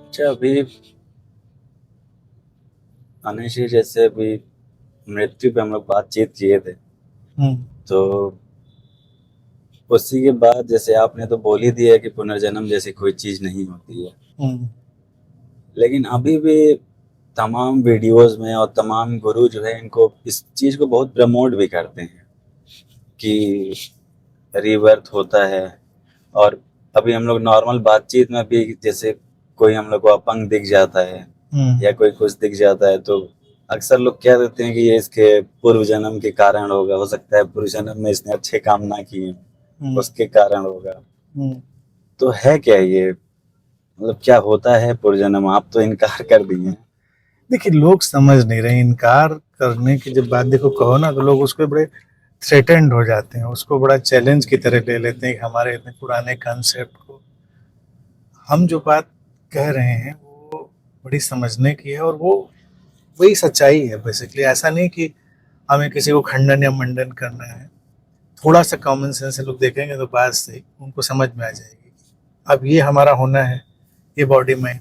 अच्छा, अभी अनिश जी, जैसे अभी मृत्यु पे हम लोग बातचीत किए थे, हम्म। तो उसी के बाद जैसे आपने तो बोल ही दिया कि पुनर्जन्म जैसी कोई चीज नहीं होती है। हम्म। लेकिन अभी भी तमाम वीडियोस में और तमाम गुरु जो है इनको इस चीज को बहुत प्रमोट भी करते हैं कि रीबर्थ होता है। और अभी हम लोग नॉर्मल बातचीत में भी जैसे कोई हम लोग को अपंग दिख जाता है हम्म। या कोई कुछ दिख जाता है, तो अक्सर लोग कह देते हैं कि ये इसके पूर्व जन्म के कारण होगा, हो सकता है पूर्व जन्म में इसने अच्छे काम ना किए, हम्म। उसके कारण होगा। हम्म। तो है क्या ये, मतलब क्या होता है पूर्व जन्म? आप तो इनकार कर दिए हैं। देखिए, लोग समझ नहीं रहे। इनकार करने की जब बात देखो कहो ना, तो लोग उसको बड़े थ्रेटेंड हो जाते हैं, उसको बड़ा चैलेंज की तरह ले लेते हैं कि हमारे इतने पुराने कंसेप्ट को हम जो बात कह रहे हैं वो बड़ी समझने की है, और वो वही सच्चाई है बेसिकली। ऐसा नहीं कि हमें किसी को खंडन या मंडन करना है। थोड़ा सा कॉमन सेंस से लोग देखेंगे तो बात से उनको समझ में आ जाएगी। अब ये हमारा होना है, ये बॉडी माइंड,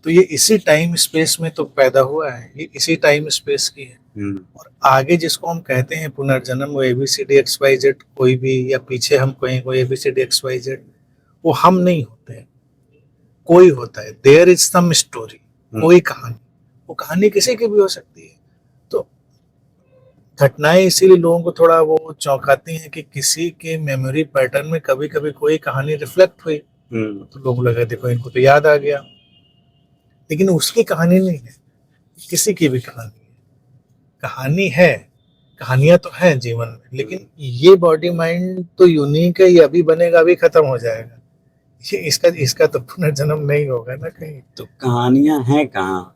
तो ये इसी टाइम स्पेस में तो पैदा हुआ है, ये इसी टाइम स्पेस की है। हम्म। और आगे जिसको हम कहते हैं पुनर्जन्म, वो ABCD XYZ कोई भी, या पीछे हम कहें कोई ABCD XYZ, वो हम नहीं होते हैं, कोई होता है। देयर इज सम स्टोरी, हम्म। कोई कहानी। वो कहानी किसी की भी हो सकती है। तो घटनाएं इसीलिए लोगों को थोड़ा वो चौंकाती हैं कि किसी के मेमोरी पैटर्न में कभी कभी कोई कहानी रिफ्लेक्ट हुई, हम्म। तो लोग लगा देखो इनको तो याद आ गया। लेकिन उसकी कहानी नहीं है, किसी की भी कहानी है। कहानी है, कहानियां तो हैं जीवन में, लेकिन ये बॉडी माइंड तो यूनिक है, ये अभी बनेगा अभी खत्म हो जाएगा। ये इसका इसका तो पुनर्जन्म नहीं होगा ना कहीं। तो कहानियां हैं कहाँ?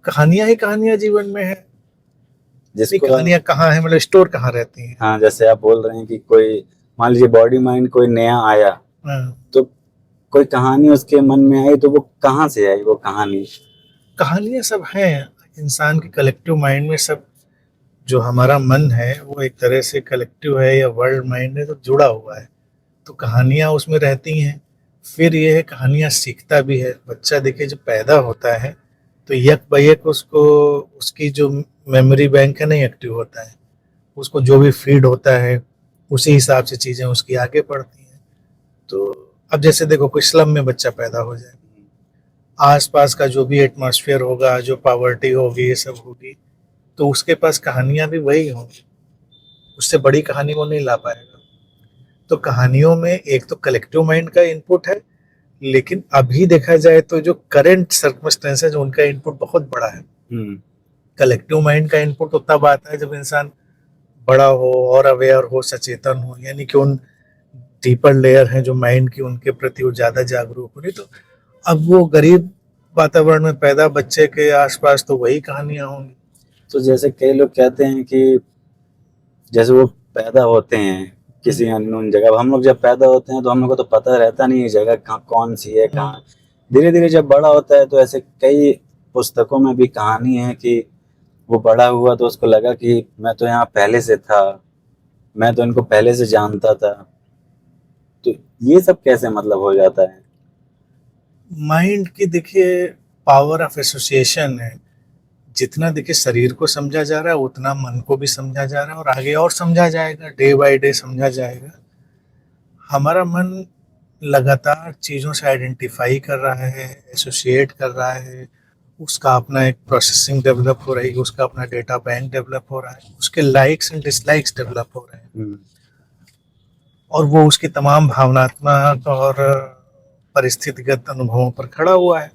कहानियां ही कहानियां जीवन में है। नहीं, जिसको कहानियां कहाँ है मतलब स्टोर कहाँ रहती हैं? हाँ, जैसे आप बोल रहे हैं कि कोई, मान लीजिए बॉडी माइंड कोई नया आया, हाँ, तो कोई कहानी उसके मन में आई, तो वो कहाँ से आई वो कहानी? कहानियां सब हैं इंसान के कलेक्टिव माइंड में। सब जो हमारा मन है वो एक तरह से कलेक्टिव है या वर्ल्ड माइंड है, तो जुड़ा हुआ है। तो कहानियां उसमें रहती हैं। फिर ये है, कहानियां सीखता भी है बच्चा। देखिए, जब पैदा होता है तो यक बयक उसको उसकी जो मेमोरी बैंक है नहीं एक्टिव होता है। उसको जो भी फीड होता है उसी हिसाब से चीजें उसकी आगे बढ़ती हैं। तो अब जैसे देखो, कोई स्लम में बच्चा पैदा हो जाए, आसपास का जो भी एटमॉस्फेयर होगा, जो पॉवर्टी होगी, ये सब होगी, तो उसके पास कहानियां भी वही होंगी। उससे बड़ी कहानी वो नहीं ला पाएगा। तो कहानियों में एक तो कलेक्टिव माइंड का इनपुट है, लेकिन अभी देखा जाए तो जो करंट सर्कमस्टेंसेज, उनका इनपुट बहुत बड़ा है। हम्म। कलेक्टिव माइंड का इनपुट तब आता है जब इंसान बड़ा हो और अवेयर हो, सचेतन हो, यानी कि उन डीपर लेयर हैं जो माइंड की, उनके प्रति वो ज्यादा जागरूक हो। नहीं तो अब वो गरीब वातावरण में पैदा बच्चे के आसपास तो वही कहानियां होंगी। तो जैसे कई लोग कहते हैं कि जैसे वो पैदा होते हैं हम्म। किसी अननोन जगह, अब हम लोग जब पैदा होते हैं तो हम लोग को तो पता रहता नहीं है जगह कहाँ कौन सी है हम्म। कहाँ। धीरे धीरे जब बड़ा होता है तो ऐसे कई पुस्तकों में भी कहानी है कि वो बड़ा हुआ तो उसको लगा कि मैं तो यहाँ पहले से था, मैं तो इनको पहले से जानता था। तो ये सब कैसे मतलब हो जाता है? माइंड की देखिए पावर ऑफ एसोसिएशन है। जितना देखिए शरीर को समझा जा रहा है, उतना मन को भी समझा जा रहा है, और आगे और समझा जाएगा, डे बाय डे समझा जाएगा। हमारा मन लगातार चीज़ों से आइडेंटिफाई कर रहा है, एसोसिएट कर रहा है। उसका अपना एक प्रोसेसिंग डेवलप हो रही है, उसका अपना डेटा बैंक डेवलप हो रहा है, उसके लाइक्स एंड डिसलाइक्स डेवलप हो रहे हैं, हम्म। और वो उसकी तमाम भावनात्मक और परिस्थितिगत अनुभवों पर खड़ा हुआ है।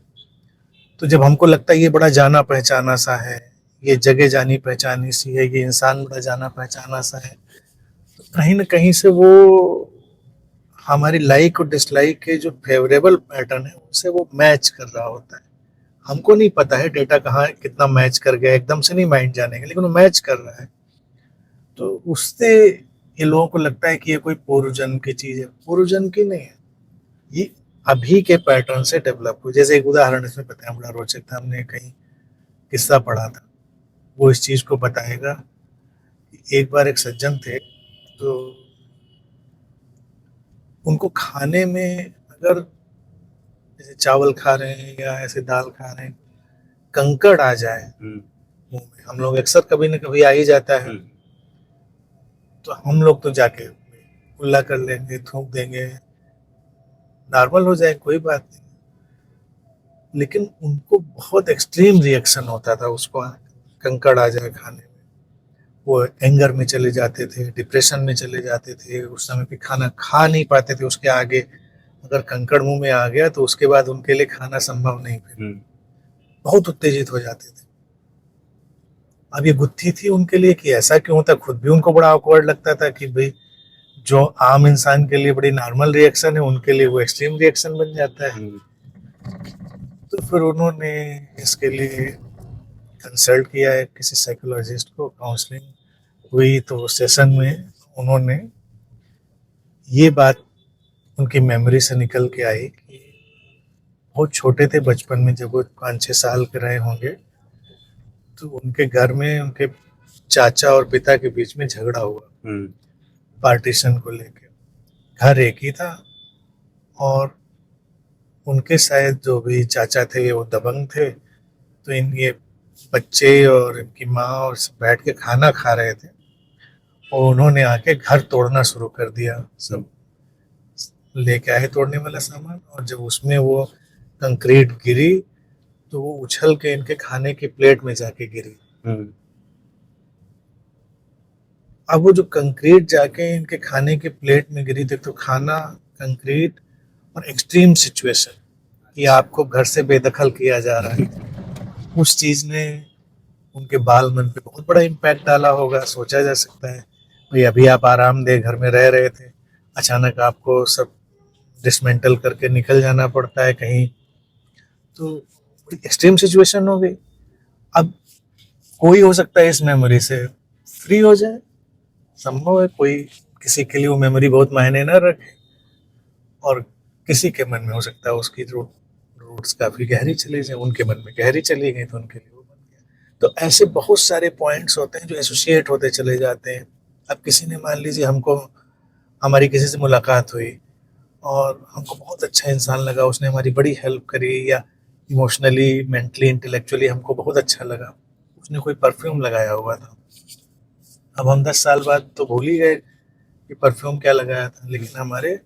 तो जब हमको लगता है ये बड़ा जाना पहचाना सा है, ये जगह जानी पहचानी सी है, ये इंसान बड़ा जाना पहचाना सा है, तो कहीं ना कहीं से वो हमारी लाइक और डिसलाइक के जो फेवरेबल पैटर्न है उनसे वो मैच कर रहा होता है। हमको नहीं पता है डेटा कहाँ कितना मैच कर गया, एकदम से नहीं माइंड जानेगा, लेकिन वो मैच कर रहा है। तो उससे ये लोगों को लगता है कि ये कोई पूर्व जन्म की चीज है। पूर्व जन्म की नहीं है, ये अभी के पैटर्न से डेवलप हुई। जैसे एक उदाहरण इसमें बताया, बड़ा रोचक था, हमने कहीं किस्सा पढ़ा था, वो इस चीज को बताएगा। एक बार एक सज्जन थे, तो उनको खाने में अगर जैसे चावल खा रहे हैं या ऐसे दाल खा रहे हैं, कंकड़ आ जाए मुंह में, हम लोग अक्सर कभी न कभी आ ही जाता है, तो हम लोग तो जाके कुल्ला कर लेंगे, थूक देंगे, नॉर्मल हो जाए, कोई बात नहीं। लेकिन उनको बहुत एक्सट्रीम रिएक्शन होता था उसको, कंकड़ आ जाए खाने में, वो एंगर में चले जाते थे, डिप्रेशन में चले जाते थे, उस समय पे खाना खा नहीं पाते थे उसके आगे। अगर कंकड़ मुंह में आ गया तो उसके बाद उनके लिए खाना संभव नहीं, फिर बहुत उत्तेजित हो जाते थे। अब ये गुत्थी थी उनके लिए कि ऐसा क्यों होता, खुद भी उनको बड़ा ऑकवर्ड लगता था कि भाई जो आम इंसान के लिए बड़ी नॉर्मल रिएक्शन है, उनके लिए वो एक्सट्रीम रिएक्शन बन जाता है। तो फिर उन्होंने इसके लिए कंसल्ट किया है किसी साइकोलॉजिस्ट को, काउंसलिंग हुई, तो उस सेशन में उन्होंने ये बात उनकी मेमोरी से निकल के आई कि बहुत छोटे थे बचपन में, जब वो 5-6 साल के रहे होंगे, तो उनके घर में उनके चाचा और पिता के बीच में झगड़ा हुआ पार्टीशन को लेके। घर एक ही था और उनके शायद जो भी चाचा थे वो दबंग थे, तो ये बच्चे और इनकी माँ और सब बैठ के खाना खा रहे थे और उन्होंने आके घर तोड़ना शुरू कर दिया। सब लेके आए तोड़ने वाला सामान, और जब उसमें वो कंक्रीट गिरी तो वो उछल के इनके खाने की प्लेट में जाके गिरी। अब वो जो कंक्रीट जाके इनके खाने की प्लेट में गिरी थी, तो खाना, कंक्रीट और एक्सट्रीम सिचुएशन कि आपको घर से बेदखल किया जा रहा है, उस चीज ने उनके बाल मन पे बहुत बड़ा इम्पैक्ट डाला होगा। सोचा जा सकता है भाई अभी आप आरामदेह घर में रह रहे थे, अचानक आपको सब डिसमेंटल करके निकल जाना पड़ता है कहीं, तो एक्सट्रीम सिचुएशन हो गई। अब कोई हो सकता है इस मेमोरी से फ्री हो जाए, संभव है, कोई किसी के लिए वो मेमोरी बहुत मायने ना रखे, और किसी के मन में हो सकता है उसकी रूट्स काफी गहरी चली जाए, उनके मन में गहरी चली गई तो उनके लिए वो बन गया। तो ऐसे बहुत सारे पॉइंट्स होते हैं जो एसोसिएट होते चले जाते हैं। अब किसी ने, मान लीजिए हमको, हमारी किसी से मुलाकात हुई और हमको बहुत अच्छा इंसान लगा, उसने हमारी बड़ी हेल्प करी, या इमोशनली, मेंटली, इंटेलेक्चुअली हमको बहुत अच्छा लगा, उसने कोई परफ्यूम लगाया हुआ था। अब हम 10 साल बाद तो भूल ही गए कि परफ्यूम क्या लगाया था, लेकिन हमारे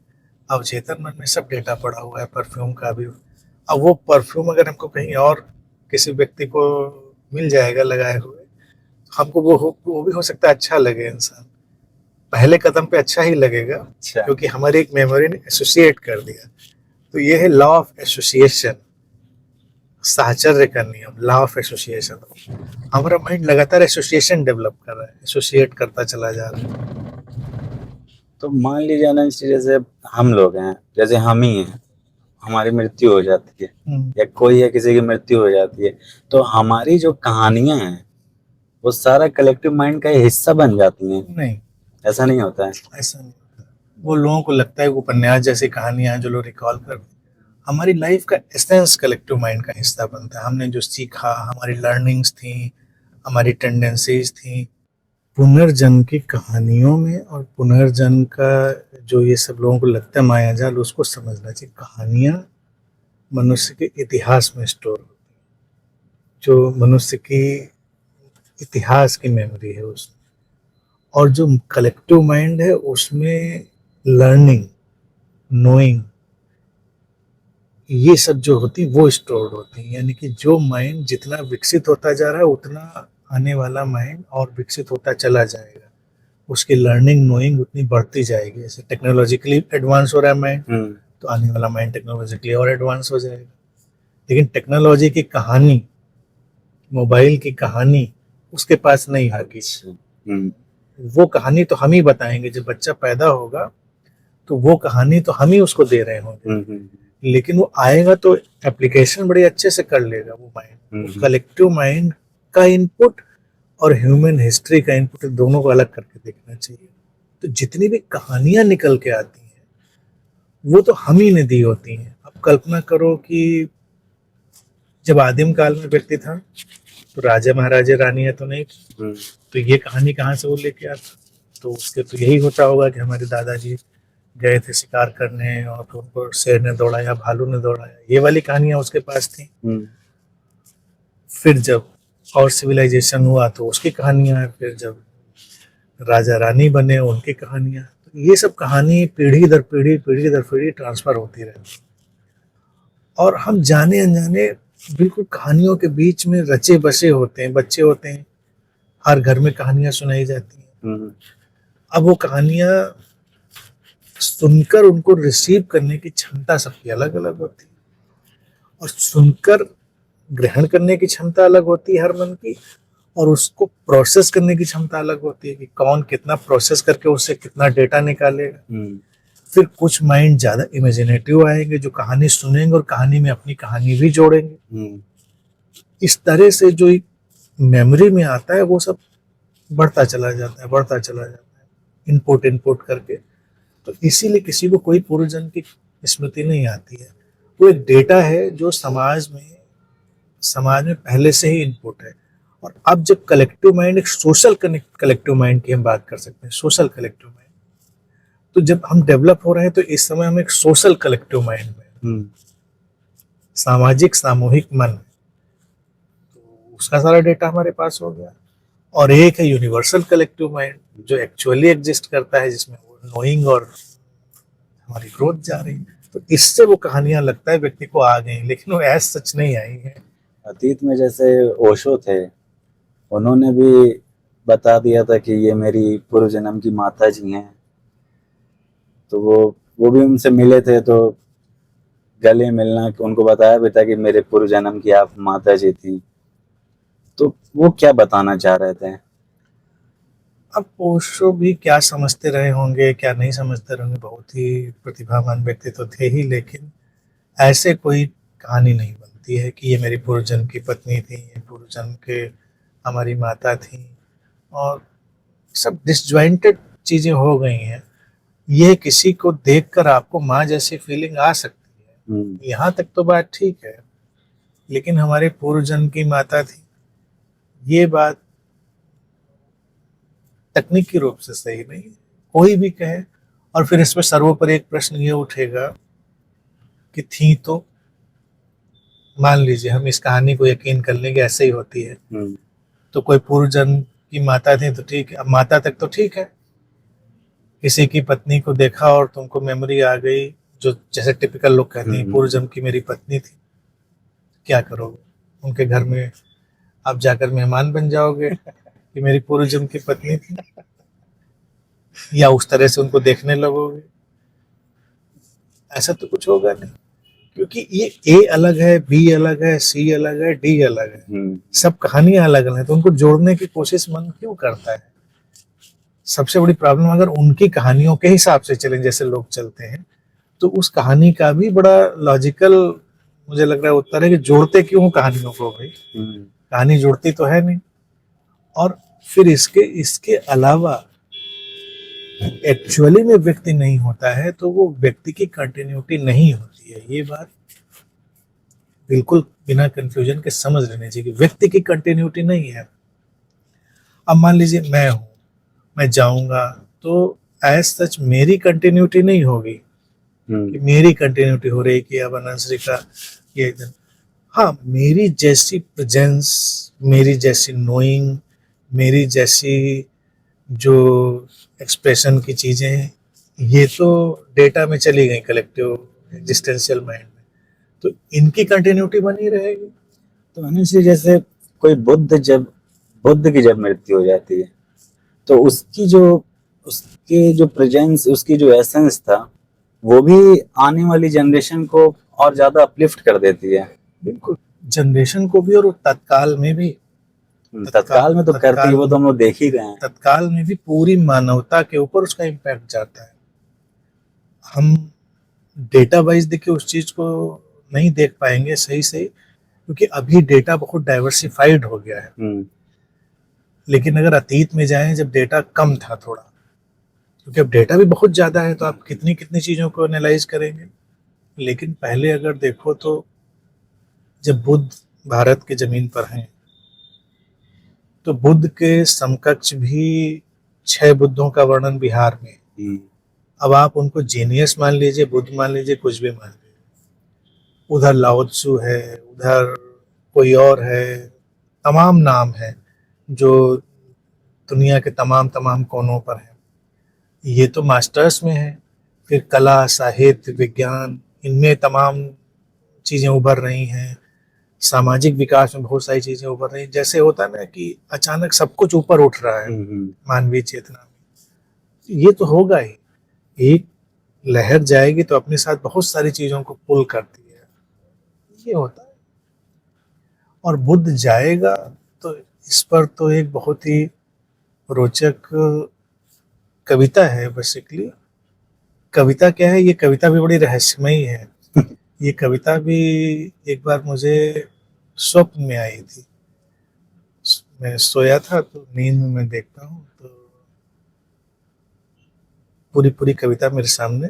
अवचेतन मन में सब डेटा पड़ा हुआ है परफ्यूम का भी। अब वो परफ्यूम अगर हमको कहीं और किसी व्यक्ति को मिल जाएगा लगाए हुए, तो हमको वो भी हो सकता है अच्छा लगे। इंसान पहले कदम पे अच्छा ही लगेगा, क्योंकि हमारी एक मेमोरी ने एसोसिएट कर दिया। तो ये है लॉ ऑफ एसोसिएशन, साहचर्य का नियम, लॉ ऑफ एसोसिएशन। हमारा माइंड लगातार एसोसिएशन डेवलप कर रहा है, एसोसिएट करता चला जा रहा है। तो मान लीजिए ना, जैसे हम लोग हैं, जैसे हम ही हैं, हमारी मृत्यु हो जाती है या कोई है किसी की मृत्यु हो जाती है, तो हमारी जो कहानियां हैं वो सारा कलेक्टिव माइंड का हिस्सा बन जाती हैं। नहीं, ऐसा नहीं होता है। ऐसा नहीं होता। वो लोगों को लगता है वो उपन्यास जैसी कहानियां जो लोग रिकॉल कर, हमारी लाइफ का एसेंस कलेक्टिव माइंड का हिस्सा बनता है। हमने जो सीखा, हमारी लर्निंग्स थी, हमारी टेंडेंसीज थी, पुनर्जन्म की कहानियों में, और पुनर्जन्म का जो ये सब लोगों को लगता है मायाजाल, उसको समझना चाहिए। कहानियां मनुष्य के इतिहास में स्टोर होती है, जो मनुष्य की इतिहास की मेमोरी है उसमें, और जो कलेक्टिव माइंड है उसमें लर्निंग, नोइंग, ये सब जो होती वो स्टोर्ड होती है। यानी कि जो माइंड जितना विकसित होता जा रहा है, उतना आने वाला माइंड और विकसित होता चला जाएगा, उसकी लर्निंग, नोइंग उतनी बढ़ती जाएगी। जैसे टेक्नोलॉजिकली एडवांस हो रहा है माइंड, तो आने वाला माइंड टेक्नोलॉजिकली और एडवांस हो जाएगा। लेकिन टेक्नोलॉजी की कहानी, मोबाइल की कहानी उसके पास नहीं होगी। वो कहानी तो हम ही बताएंगे, जब बच्चा पैदा होगा तो वो कहानी तो हम ही उसको दे रहे होंगे, लेकिन वो आएगा तो एप्लीकेशन बड़े अच्छे से कर लेगा वो माइंड। कलेक्टिव माइंड का इनपुट और ह्यूमन हिस्ट्री का इनपुट, दोनों को अलग करके देखना चाहिए। तो जितनी भी कहानियां निकल के आती हैं वो तो हम ही ने दी होती हैं। अब कल्पना करो कि जब आदिम काल में व्यक्ति था तो राजा महाराजा रानियां तो नहीं, तो ये कहानी कहाँ से वो लेके आता, तो उसके तो यही होता होगा कि हमारे दादाजी गए थे शिकार करने और फिर उनको शेर ने दौड़ाया, भालू ने दौड़ाया, ये वाली कहानियां उसके पास थी। फिर जब और सिविलाइजेशन हुआ तो उसकी कहानियां हैं, फिर जब राजा रानी बने उनकी कहानियां, तो ये सब कहानी पीढ़ी दर पीढ़ी ट्रांसफर होती रहती, और हम जाने अनजाने बिल्कुल कहानियों के बीच में रचे बसे होते हैं, बच्चे होते हैं, हर घर में कहानियां सुनाई जाती हैं। अब वो कहानियां सुनकर उनको रिसीव करने की क्षमता सबकी अलग अलग होती है, और सुनकर ग्रहण करने की क्षमता अलग होती है हर मन की, और उसको प्रोसेस करने की क्षमता अलग होती है कि कौन कितना प्रोसेस करके उससे कितना डेटा निकालेगा। फिर कुछ माइंड ज्यादा इमेजिनेटिव आएंगे जो कहानी सुनेंगे और कहानी में अपनी कहानी भी जोड़ेंगे। इस तरह से जो मेमोरी में आता है वो सब बढ़ता चला जाता है इनपुट करके। तो इसीलिए किसी को कोई पूर्वजन्म की स्मृति नहीं आती है, वो एक डेटा है जो समाज में पहले से ही इनपुट है। और अब जब कलेक्टिव माइंड, एक सोशल कलेक्टिव माइंड की हम बात कर सकते हैं, सोशल कलेक्टिव माइंड, तो जब हम डेवलप हो रहे हैं तो इस समय हम एक सोशल कलेक्टिव माइंड में, सामाजिक सामूहिक मन, तो उसका सारा डेटा हमारे पास हो गया। और एक है यूनिवर्सल कलेक्टिव माइंड जो एक्चुअली एग्जिस्ट करता है, जिसमें नोइंग और हमारी ग्रोथ जा रही है। तो इससे वो कहानियां लगता है व्यक्ति को आ गई, लेकिन वो ऐसा सच नहीं आई है। अतीत में जैसे ओशो थे, उन्होंने भी बता दिया था कि ये मेरी पूर्व जन्म की माता जी हैं, तो वो भी उनसे मिले थे, तो गले मिलना, उनको बताया भी था कि मेरे पूर्व जन्म की आप माता जी थी। तो वो क्या बताना चाह रहे थे? अब ओशो भी क्या समझते रहे होंगे, क्या नहीं समझते रहे होंगे, बहुत ही प्रतिभावान व्यक्ति तो थे ही, लेकिन ऐसे कोई कहानी नहीं बनती है कि ये मेरी पूर्व जन्म की पत्नी थी, ये पूर्व जन्म के हमारी माता थी, और सब डिसजॉइंटेड चीजें हो गई हैं। ये किसी को देखकर आपको माँ जैसी फीलिंग आ सकती है, यहाँ तक तो बात ठीक है, लेकिन हमारे पूर्व जन्म की माता थी, ये बात तकनीकी रूप से सही नहीं है, कोई भी कहे। और फिर इसमें सर्वोपरि एक प्रश्न ये उठेगा कि थी तो, मान लीजिए हम इस कहानी को यकीन कर लेंगे ऐसे ही होती है, तो कोई पूर्व जन्म की माता थी तो ठीक है, अब माता तक तो ठीक है, किसी की पत्नी को देखा और तुमको मेमोरी आ गई, जो जैसे टिपिकल लोग कहते हैं पूर्व जन्म की मेरी पत्नी थी, क्या करोगे? उनके घर में आप जाकर मेहमान बन जाओगे कि मेरी पूर्व जन्म की पत्नी थी, या उस तरह से उनको देखने लगोगे? ऐसा तो कुछ होगा नहीं, क्योंकि ये ए अलग है, बी अलग है, सी अलग है, डी अलग है, सब कहानियां अलग अलग है, तो उनको जोड़ने की कोशिश मन क्यों करता है? सबसे बड़ी प्रॉब्लम, अगर उनकी कहानियों के हिसाब से चलें जैसे लोग चलते हैं, तो उस कहानी का भी बड़ा लॉजिकल मुझे लग रहा है उत्तर है कि जोड़ते क्यों कहानियों को भाई? कहानी जुड़ती तो है नहीं। और फिर इसके अलावा एक्चुअली में व्यक्ति नहीं होता है तो वो व्यक्ति की कंटिन्यूटी नहीं होती है। ये बात बिल्कुल बिना कंफ्यूजन के समझ लेनी चाहिए कि व्यक्ति की कंटिन्यूटी नहीं है। अब मान लीजिए मैं हूं, मैं जाऊंगा तो एज सच मेरी कंटिन्यूटी नहीं होगी कि मेरी कंटिन्यूटी हो रही कि अब अनंसरी का ये, हाँ, मेरी जैसी प्रेजेंस, मेरी जैसी नोइंग, मेरी जैसी जो एक्सप्रेशन की चीजें हैं, ये तो डेटा में चली गई कलेक्टिव एग्जिस्टेंशियल माइंड में, तो इनकी कंटिन्यूटी बनी रहेगी। तो अनुश्री, जैसे कोई बुद्ध की जब मृत्यु हो जाती है तो उसकी जो प्रेजेंस, उसकी जो एसेंस था, वो भी आने वाली जनरेशन को और ज्यादा अपलिफ्ट कर देती है। बिल्कुल, जनरेशन को भी, और तत्काल में भी। तत्काल में तो करती है, वो तो हम लोग देख ही गए हैं। तत्काल में भी पूरी मानवता के ऊपर उसका इम्पैक्ट जाता है। हम डेटा वाइज देखिए उस चीज को नहीं देख पाएंगे सही से, क्योंकि अभी डेटा बहुत डाइवर्सिफाइड हो गया है। लेकिन अगर अतीत में जाएं जब डेटा कम था थोड़ा, क्योंकि अब डेटा भी बहुत ज्यादा है, तो आप कितनी कितनी चीजों को एनालाइज करेंगे। लेकिन पहले अगर देखो तो जब बुद्ध भारत के जमीन पर हैं, तो बुद्ध के समकक्ष भी 6 बुद्धों का वर्णन बिहार में, अब आप उनको जीनियस मान लीजिए, बुद्ध मान लीजिए, कुछ भी मान लीजिए, उधर लाओ त्सु है, उधर कोई और है, तमाम नाम है जो दुनिया के तमाम तमाम कोनों पर है। ये तो मास्टर्स में है, फिर कला, साहित्य, विज्ञान, इनमें तमाम चीज़ें उभर रही हैं। सामाजिक विकास में बहुत सारी चीज़ें उभर रही हैं। जैसे होता है ना कि अचानक सब कुछ ऊपर उठ रहा है मानवीय चेतना में, ये तो होगा ही। एक लहर जाएगी तो अपने साथ बहुत सारी चीज़ों को पुल करती है, ये होता है। और बुद्ध जाएगा तो इस पर तो एक बहुत ही रोचक कविता है बेसिकली। कविता क्या है, ये कविता भी बड़ी रहस्यमयी है। ये कविता भी एक बार मुझे स्वप्न में आई थी। मैं सोया था तो नींद में मैं देखता हूँ तो पूरी पूरी कविता मेरे सामने,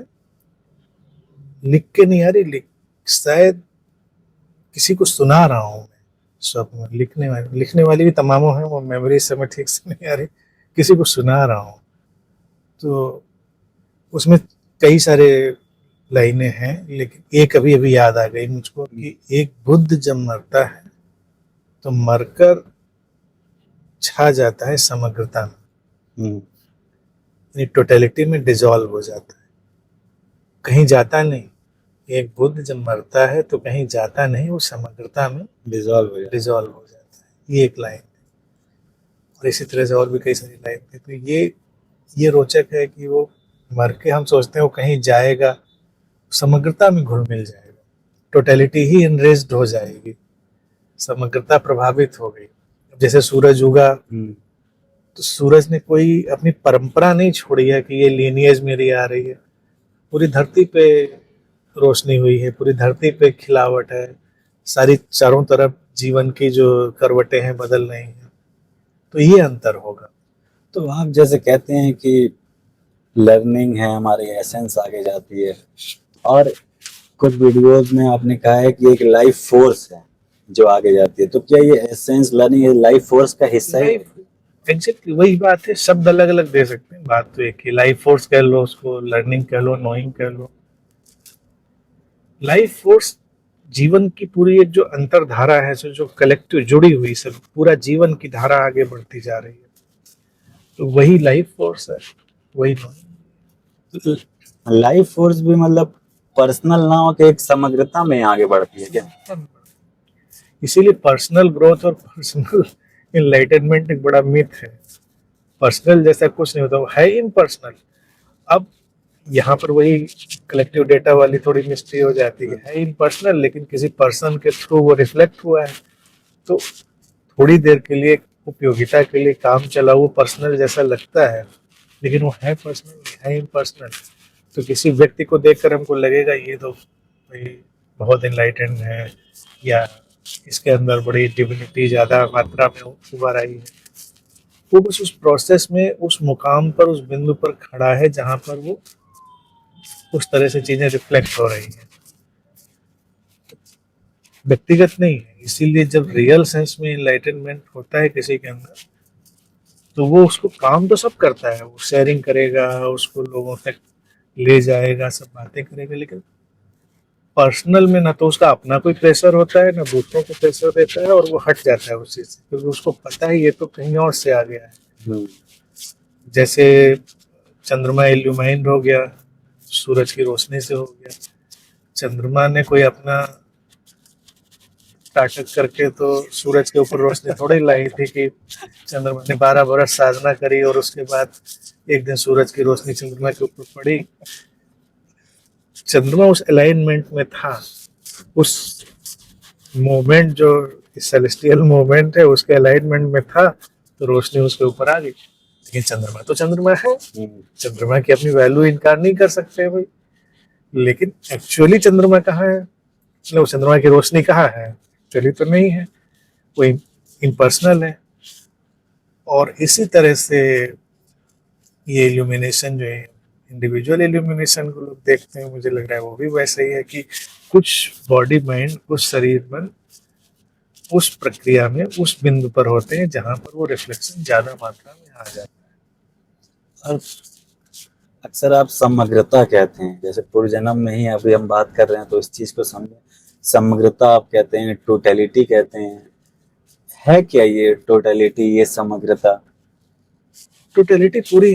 लिख के नहीं आ रही, शायद किसी को सुना रहा हूँ मैं स्वप्न में। लिखने वाली भी तमामों है, वो मेमोरी समय ठीक से नहीं आ रही, किसी को सुना रहा हूँ। तो उसमें कई सारे लाइनें हैं, लेकिन एक अभी अभी याद आ गई मुझको कि एक बुद्ध जब मरता है तो मरकर छा जाता है समग्रता में, यानी टोटलिटी में डिजॉल्व हो जाता है, कहीं जाता नहीं। एक बुद्ध जब मरता है तो कहीं जाता नहीं, वो समग्रता में डिजॉल्व हो जाता है। ये एक लाइन है और इसी तरह से और भी कई सारी लाइन थी। तो ये रोचक है कि वो मर के हम सोचते हैं वो कहीं जाएगा, समग्रता में घुल मिल जाएगा, टोटलिटी ही इनरेस्ड हो जाएगी, समग्रता प्रभावित हो गई। जैसे सूरज उगा तो सूरज ने कोई अपनी परंपरा नहीं छोड़ी है कि ये लीनिएज मेरी आ रही है। पूरी धरती पे रोशनी हुई है, पूरी धरती पे खिलावट है, सारी चारों तरफ जीवन की जो करवटें हैं बदल रही हैं। तो ये अंतर होगा। तो आप जैसे कहते हैं कि लर्निंग है, हमारी एसेंस आगे जाती है, और कुछ वीडियोस में आपने कहा है कि एक लाइफ फोर्स है जो आगे जाती है, तो क्या ये एसेंस लर्निंग लाइफ फोर्स का हिस्सा है? एग्जैक्टली वही बात है, शब्द अलग अलग दे सकते हैं, बात तो एक ही। लाइफ फोर्स कह लो, उसको लर्निंग कह लो, नोइंग कह लो। लाइफ फोर्स जीवन की पूरी एक जो अंतरधारा है, जो कलेक्टिव जुड़ी हुई, सब पूरा जीवन की धारा आगे बढ़ती जा रही है, तो वही लाइफ फोर्स है, वही नोइंग। लाइफ फोर्स भी मतलब पर्सनल ना हो के एक समग्रता में आगे बढ़ती है क्या? इसीलिए पर्सनल ग्रोथ और पर्सनल इनलाइटनमेंट एक बड़ा मिथ है। पर्सनल जैसा कुछ नहीं होता, वो है इम्पर्सनल। अब यहाँ पर वही कलेक्टिव डेटा वाली थोड़ी मिस्ट्री हो जाती है इम्पर्सनल, लेकिन किसी पर्सन के थ्रू वो रिफ्लेक्ट हुआ है, तो थोड़ी देर के लिए उपयोगिता के लिए काम चला, वो पर्सनल जैसा लगता है, लेकिन वो है पर्सनल, है इम्पर्सनल। तो किसी व्यक्ति को देखकर हमको लगेगा ये तो भाई बहुत इनलाइटेंड है, या इसके अंदर बड़ी डिविनिटी ज़्यादा मात्रा में उभर आई है। वो बस उस प्रोसेस में, उस मुकाम पर, उस बिंदु पर खड़ा है जहां पर वो उस तरह से चीजें रिफ्लेक्ट हो रही हैं, व्यक्तिगत नहीं है। इसीलिए जब रियल सेंस में इनलाइटनमेंट होता है किसी के अंदर, तो वो उसको काम तो सब करता है, वो शेयरिंग करेगा, उसको लोगों तक ले जाएगा, सब बातें करेगा, लेकिन पर्सनल में ना तो उसका अपना कोई प्रेशर होता है, ना दूसरों को प्रेशर देता है, और वो हट जाता है उस चीज से, क्योंकि उसको पता है ये तो कहीं और से आ गया है। जैसे चंद्रमा इल्यूमाइंड हो गया, सूरज की रोशनी से हो गया। चंद्रमा ने कोई अपना नाटक करके तो सूरज के ऊपर रोशनी थोड़ी लाई थी कि चंद्रमा ने 12 बरस साधना करी और उसके बाद एक दिन सूरज की रोशनी चंद्रमा के ऊपर पड़ी। चंद्रमा उस अलाइनमेंट में था, उस मोमेंट जो सेलेस्टियल मोमेंट है उसके अलाइनमेंट में था, तो रोशनी उसके ऊपर आ गई। लेकिन चंद्रमा तो चंद्रमा है, चंद्रमा की अपनी वैल्यू इनकार नहीं कर सकते भाई। लेकिन एक्चुअली चंद्रमा कहाँ है, मतलब चंद्रमा की रोशनी कहाँ है, एक्चुअली तो नहीं है, वो इम्पर्सनल है। और इसी तरह से ये इल्यूमिनेशन जो है, इंडिविजुअल इल्यूमिनेशन को लोग देखते हैं, मुझे लग रहा है वो भी वैसे ही है कि कुछ बॉडी माइंड, कुछ शरीर मन उस प्रक्रिया में, उस बिंदु पर होते हैं जहां पर वो रिफ्लेक्शन ज्यादा मात्रा में आ जाता है। और अक्सर आप समग्रता कहते हैं, जैसे पूर्व जन्म में ही अभी हम बात कर रहे हैं तो इस चीज को समझे। समग्रता आप कहते हैं, टोटलिटी कहते हैं, है क्या ये टोटलिटी, ये समग्रता? टोटलिटी पूरी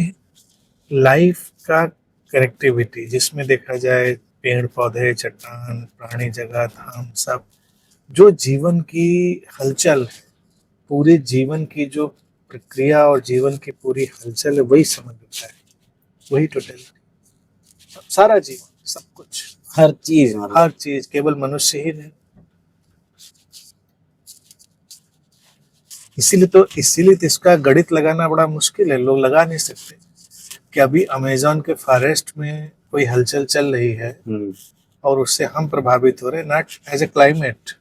लाइफ का कनेक्टिविटी, जिसमें देखा जाए पेड़ पौधे, चट्टान, प्राणी जगत, हम सब, जो जीवन की हलचल है, पूरे जीवन की जो प्रक्रिया और जीवन की पूरी हलचल है, वही समग्रता है, वही टोटलिटी। सारा जीवन, सब कुछ, हर चीज मतलब। हर चीज, केवल मनुष्य ही नहीं। इसीलिए तो इसका गणित लगाना बड़ा मुश्किल है, लोग लगा नहीं सकते कि अभी अमेज़न के फॉरेस्ट में कोई हलचल चल रही है और उससे हम प्रभावित हो रहे हैं, not as a climate,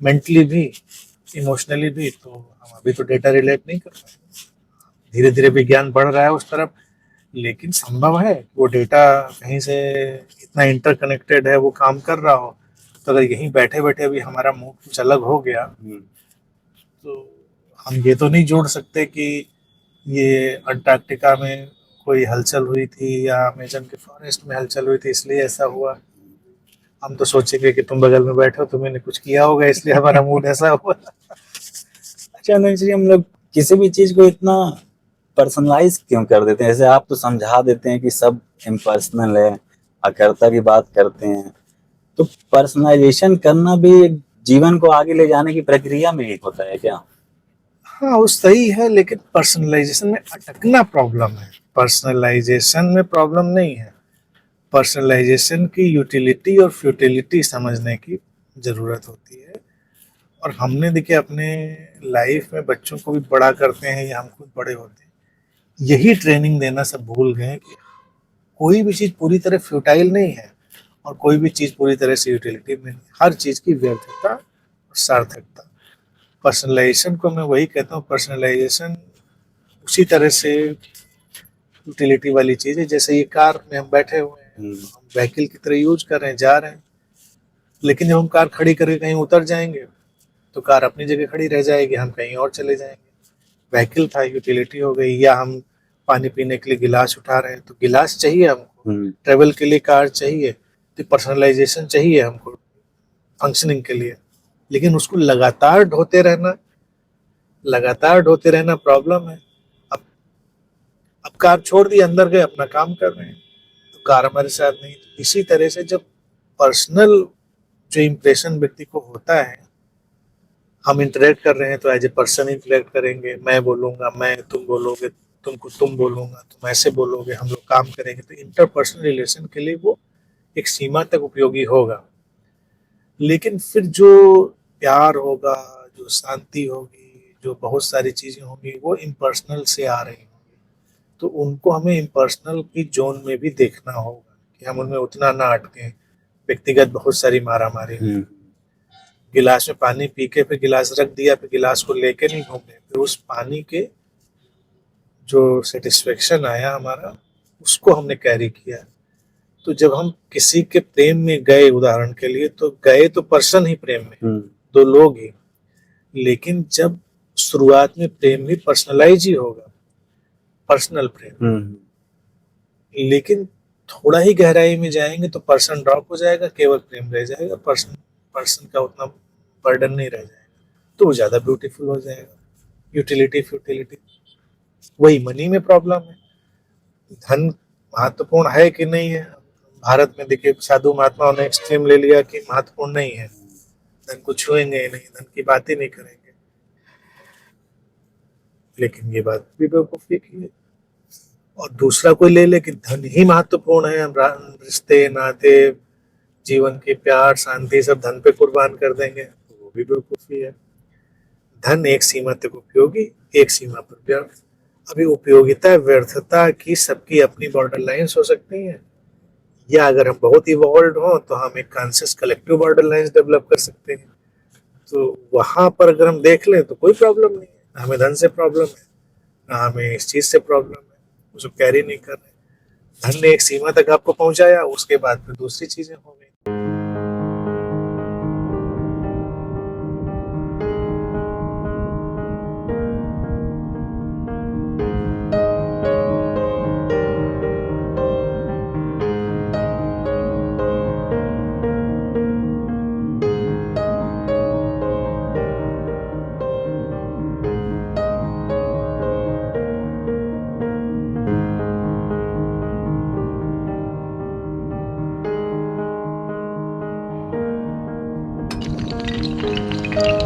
mentally भी, इमोशनली भी। तो हम अभी तो डेटा रिलेट नहीं कर पाए। धीरे धीरे विज्ञान बढ़ रहा है उस तरफ, लेकिन संभव है वो डेटा कहीं से इतना इंटरकनेक्टेड है, वो काम कर रहा हो। तो अगर यहीं बैठे बैठे अभी हमारा मूड कुछ अलग हो गया, तो हम ये तो नहीं जोड़ सकते कि ये अंटार्कटिका में कोई हलचल हुई थी या अमेजन के फॉरेस्ट में हलचल हुई थी इसलिए ऐसा हुआ। हम तो सोचेंगे कि तुम बगल में बैठो, तुमने कुछ किया होगा इसलिए हमारा मूड ऐसा हुआ। अचानक से हम लोग किसी भी चीज को इतना पर्सनलाइज क्यों कर देते हैं? जैसे आप तो समझा देते हैं कि सब इम्पर्सनल है, अकर्ता की बात करते हैं, तो पर्सनलाइजेशन करना भी एक जीवन को आगे ले जाने की प्रक्रिया में एक होता है क्या? हाँ, वो सही है, लेकिन पर्सनलाइजेशन में अटकना प्रॉब्लम है। पर्सनलाइजेशन में प्रॉब्लम नहीं है, पर्सनलाइजेशन की यूटिलिटी और फ्यूटिलिटी समझने की जरूरत होती है। और हमने देखिए अपने लाइफ में बच्चों को भी बड़ा करते हैं या हम खुद बड़े होते हैं, यही ट्रेनिंग देना सब भूल गए कि कोई भी चीज पूरी तरह फ्यूटाइल नहीं है और कोई भी चीज पूरी तरह से यूटिलिटी में नहीं। हर चीज की व्यर्थता और सार्थकता। पर्सनलाइजेशन को मैं वही कहता हूँ, पर्सनलाइजेशन उसी तरह से यूटिलिटी वाली चीज है जैसे ये कार में हम बैठे हुए हैं, हम व्हीकल की तरह यूज कर रहे हैं, जा रहे हैं, लेकिन जब हम कार खड़ी करके कहीं उतर जाएंगे तो कार अपनी जगह खड़ी रह जाएगी, हम कहीं और चले जाएंगे। व्हीकल था, यूटिलिटी हो गई। या हम पानी पीने के लिए गिलास उठा रहे हैं तो गिलास चाहिए हमको, ट्रेवल के लिए कार चाहिए, तो पर्सनलाइजेशन चाहिए हमको फंक्शनिंग के लिए। लेकिन उसको लगातार ढोते रहना प्रॉब्लम है। अब कार छोड़ दी, अंदर गए, अपना काम कर रहे हैं, तो कार हमारे साथ नहीं। तो इसी तरह से जब पर्सनल जो इम्प्रेशन व्यक्ति को होता है, हम इंटरेक्ट कर रहे हैं तो एज ए पर्सन इंटरेक्ट करेंगे, मैं बोलूंगा मैं, तुम बोलोगे तुमको, तुम बोलूंगा तुम ऐसे बोलोगे, हम लोग काम करेंगे। तो इंटरपर्सनल रिलेशन के लिए वो एक सीमा तक उपयोगी होगा, लेकिन फिर जो प्यार होगा, जो शांति होगी, जो बहुत सारी चीजें होंगी, वो इम्पर्सनल से आ रही होंगी। तो उनको हमें इम्पर्सनल की जोन में भी देखना होगा कि हम उनमें उतना ना अटके। व्यक्तिगत बहुत सारी मारामारी, गिलास में पानी पी के फिर गिलास रख दिया, फिर गिलास को लेके नहीं घूमे, फिर उस पानी के जो सेटिस्फेक्शन आया हमारा, उसको हमने कैरी किया। तो जब हम किसी के प्रेम में गए, उदाहरण के लिए, तो गए तो पर्सन ही प्रेम में, दो लोग ही, लेकिन जब शुरुआत में प्रेम भी पर्सनलाइज ही होगा, पर्सनल प्रेम, लेकिन थोड़ा ही गहराई में जाएंगे तो पर्सन ड्रॉप हो जाएगा, केवल प्रेम रह जाएगा, पर्सन का उतना बर्डन नहीं रह जाएगा, तो वो ज्यादा ब्यूटीफुल हो जाएगा। यूटिलिटी फ्यूटिलिटी, वही मनी में प्रॉब्लम है। धन महत्वपूर्ण है कि नहीं है? भारत में देखिए साधु महात्माओं ने एक्सट्रीम ले लिया कि महत्वपूर्ण नहीं है, धन को छुएंगे ही नहीं, धन की बात ही नहीं करेंगे। लेकिन ये बात भी बेवकूफी की है। और दूसरा कोई ले ले कि धन ही महत्वपूर्ण है, हम रिश्ते नाते, जीवन के प्यार शांति सब धन पे कुर्बान कर देंगे, तो वो भी बेवकूफी है। धन एक सीमा तक उपयोगी, एक सीमा पर व्यर्थ। अभी उपयोगिता व्यर्थता की सबकी अपनी बॉर्डर लाइन्स हो सकती हैं, या अगर हम बहुत इवॉल्व हो तो हम एक conscious collective border lines develop कर सकते हैं। तो वहां पर अगर हम देख लें तो कोई प्रॉब्लम नहीं है, ना हमें धन से प्रॉब्लम है, ना हमें इस चीज से प्रॉब्लम है, उसको कैरी नहीं कर रहे। धन ने एक सीमा तक आपको पहुंचाया, उसके बाद फिर दूसरी चीजें हो गई। है।